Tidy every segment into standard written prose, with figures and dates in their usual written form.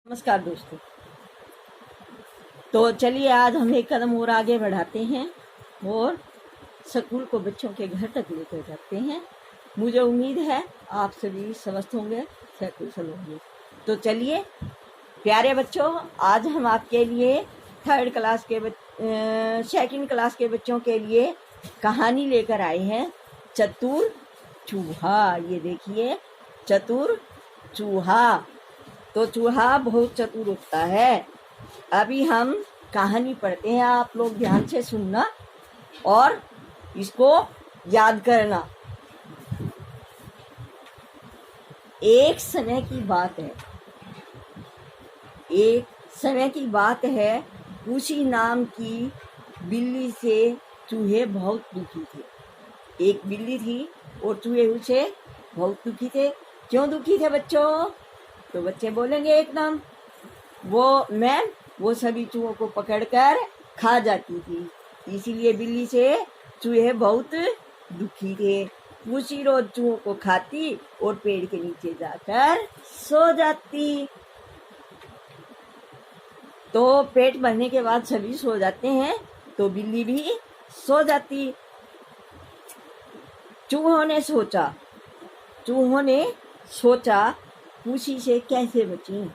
नमस्कार दोस्तों। तो चलिए आज हम एक कदम और आगे बढ़ाते हैं और स्कूल को बच्चों के घर तक लेकर जाते हैं। मुझे उम्मीद है आप सभी स्वस्थ होंगे, सकुशल होंगे। तो चलिए प्यारे बच्चों, आज हम आपके लिए सेकंड क्लास के बच्चों के लिए कहानी लेकर आए हैं, चतुर चूहा। ये देखिए, चतुर चूहा। तो चूहा बहुत चतुर होता है। अभी हम कहानी पढ़ते हैं, आप लोग ध्यान से सुनना और इसको याद करना। एक समय की बात है, उसी नाम की बिल्ली से चूहे बहुत दुखी थे। एक बिल्ली थी और चूहे उसे बहुत दुखी थे। क्यों दुखी थे बच्चों? तो बच्चे बोलेंगे एकदम, वो सभी चूहों को पकड़कर खा जाती थी, इसीलिए बिल्ली से चूहे बहुत दुखी थे। उसी रोज चूहों को खाती और पेड़ के नीचे जाकर सो जाती। तो पेट भरने के बाद सभी सो जाते हैं, तो बिल्ली भी सो जाती। चूहों ने सोचा पूसी से कैसे बचें।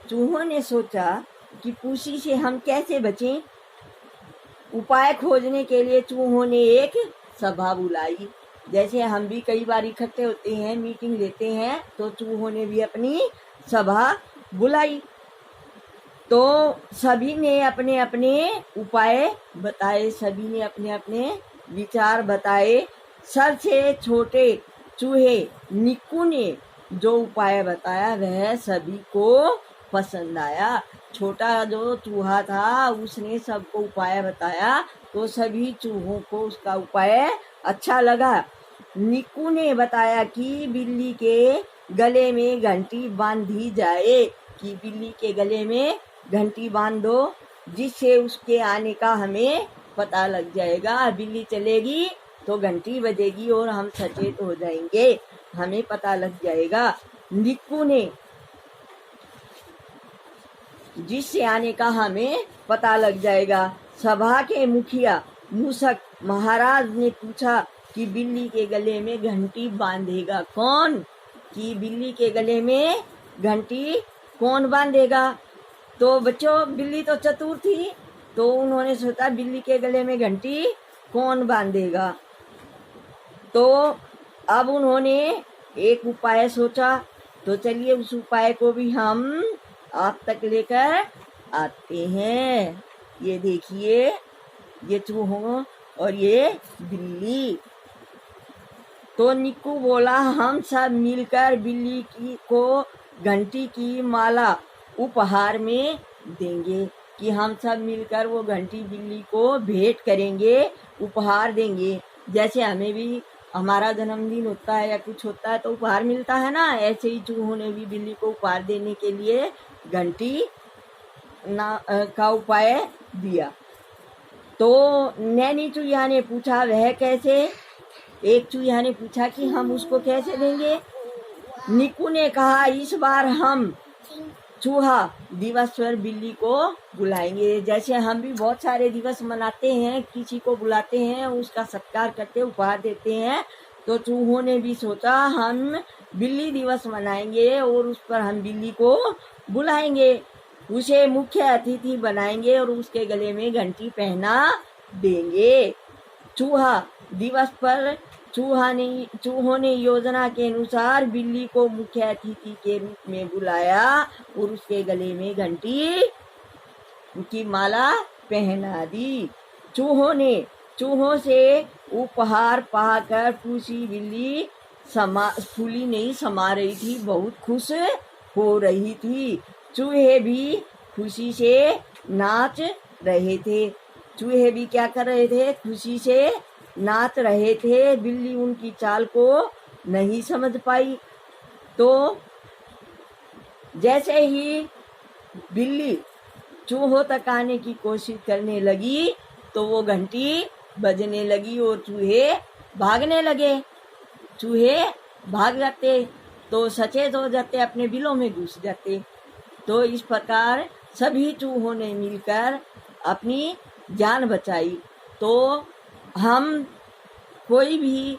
चूहों ने सोचा कि पूसी से हम कैसे बचें। उपाय खोजने के लिए चूहों ने एक सभा बुलाई। जैसे हम भी कई बार इकट्ठे होते हैं, मीटिंग लेते हैं, तो चूहों ने भी अपनी सभा बुलाई। तो सभी ने अपने अपने उपाय बताए, सभी ने अपने अपने विचार बताए। सबसे छोटे चूहे निक्कू ने जो उपाय बताया वह सभी को पसंद आया। छोटा जो चूहा था उसने सबको उपाय बताया, तो सभी चूहों को उसका उपाय अच्छा लगा। निक्कू ने बताया कि बिल्ली के गले में घंटी बांधी जाए, कि बिल्ली के गले में घंटी बांध दो, जिससे उसके आने का हमें पता लग जाएगा। बिल्ली चलेगी तो घंटी बजेगी और हम सचेत हो जाएंगे, हमें पता लग जाएगा। निक्कू ने जिससे आने का हमें पता लग जाएगा। सभा के मुखिया मूषक महाराज ने पूछा कि बिल्ली के गले में घंटी बांधेगा कौन? कि बिल्ली के गले में घंटी कौन बांधेगा? तो बच्चों, बिल्ली तो चतुर थी, तो उन्होंने सोचा बिल्ली के गले में घंटी कौन बांधेगा। तो अब उन्होंने एक उपाय सोचा। तो चलिए उस उपाय को भी हम आप तक लेकर आते हैं। ये देखिए, ये चूहों और ये बिल्ली। तो निक्कू बोला, हम सब मिलकर बिल्ली को घंटी की माला उपहार में देंगे, कि हम सब मिलकर वो घंटी बिल्ली को भेंट करेंगे, उपहार देंगे। जैसे हमें भी हमारा जन्मदिन होता है या कुछ होता है तो उपहार मिलता है ना, ऐसे ही चूहों ने भी बिल्ली को उपहार देने के लिए घंटी का उपाय दिया। तो नैनी चूहिया ने पूछा, वह कैसे? एक चूहिया ने पूछा कि हम उसको कैसे देंगे। निक्कू ने कहा, इस बार हम चूहा दिवस पर बिल्ली को बुलाएंगे। जैसे हम भी बहुत सारे दिवस मनाते हैं, किसी को बुलाते हैं, उसका सत्कार करते, उपहार देते हैं, तो चूहों ने भी सोचा हम बिल्ली दिवस मनाएंगे और उस पर हम बिल्ली को बुलाएंगे, उसे मुख्य अतिथि बनाएंगे और उसके गले में घंटी पहना देंगे। चूहा दिवस पर चूहों ने योजना के अनुसार बिल्ली को मुख्य अतिथि के रूप में बुलाया और उसके गले में घंटी की माला पहना दी। चूहों से उपहार पाकर पूसी बिल्ली फूली नहीं समा रही थी, बहुत खुश हो रही थी। चूहे भी खुशी से नाच रहे थे। चूहे भी क्या कर रहे थे? खुशी से नाच रहे थे। बिल्ली उनकी चाल को नहीं समझ पाई। तो जैसे ही बिल्ली चूहों तक आने की कोशिश करने लगी तो वो घंटी बजने लगी और चूहे भागने लगे। चूहे भाग जाते तो सचेत हो जाते, अपने बिलों में घुस जाते। तो इस प्रकार सभी चूहों ने मिलकर अपनी जान बचाई। तो हम कोई भी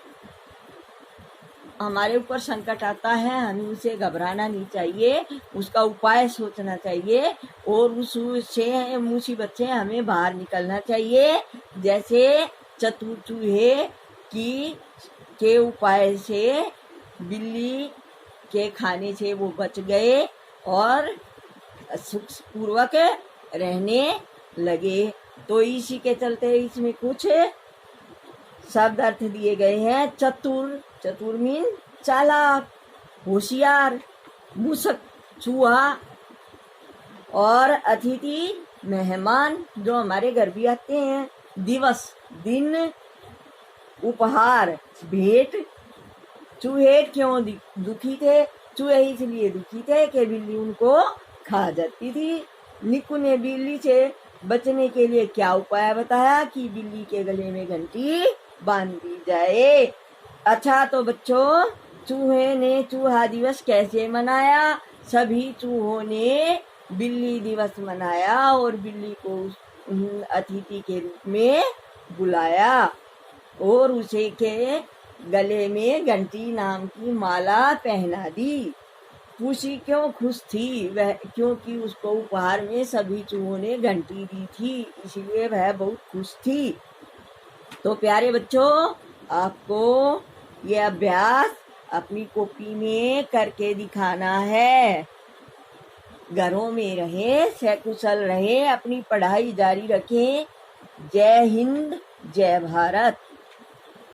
हमारे ऊपर संकट आता है, हमें उसे घबराना नहीं चाहिए, उसका उपाय सोचना चाहिए और उससे मुसीबत से हमें बाहर निकलना चाहिए। जैसे चतुर चूहे के उपाय से बिल्ली के खाने से वो बच गए और सुखपूर्वक रहने लगे। तो इसी के चलते इसमें कुछ शब्द अर्थ दिए गए हैं। चतुर, चतुर मीन चालाक, होशियार, मूसक चूहा, और अतिथि मेहमान जो हमारे घर भी आते हैं। दिवस दिन, उपहार भेंट। चूहे क्यों दुखी थे? चूहे इसलिए दुखी थे कि बिल्ली उनको खा जाती थी। निक्कू ने बिल्ली से बचने के लिए क्या उपाय बताया कि बिल्ली के गले में घंटी बांध दी जाए। अच्छा, तो बच्चों, चूहे ने चूहा दिवस कैसे मनाया? सभी चूहों ने बिल्ली दिवस मनाया और बिल्ली को अतिथि के रूप में बुलाया और उसे के गले में घंटी नाम की माला पहना दी। खुशी क्यों खुश थी वह? क्योंकि उसको उपहार में सभी चूहों ने घंटी दी थी, इसलिए वह बहुत खुश थी। तो प्यारे बच्चों, आपको ये अभ्यास अपनी कॉपी में करके दिखाना है। घरों में रहे, सकुशल रहे, अपनी पढ़ाई जारी रखें। जय हिंद, जय भारत।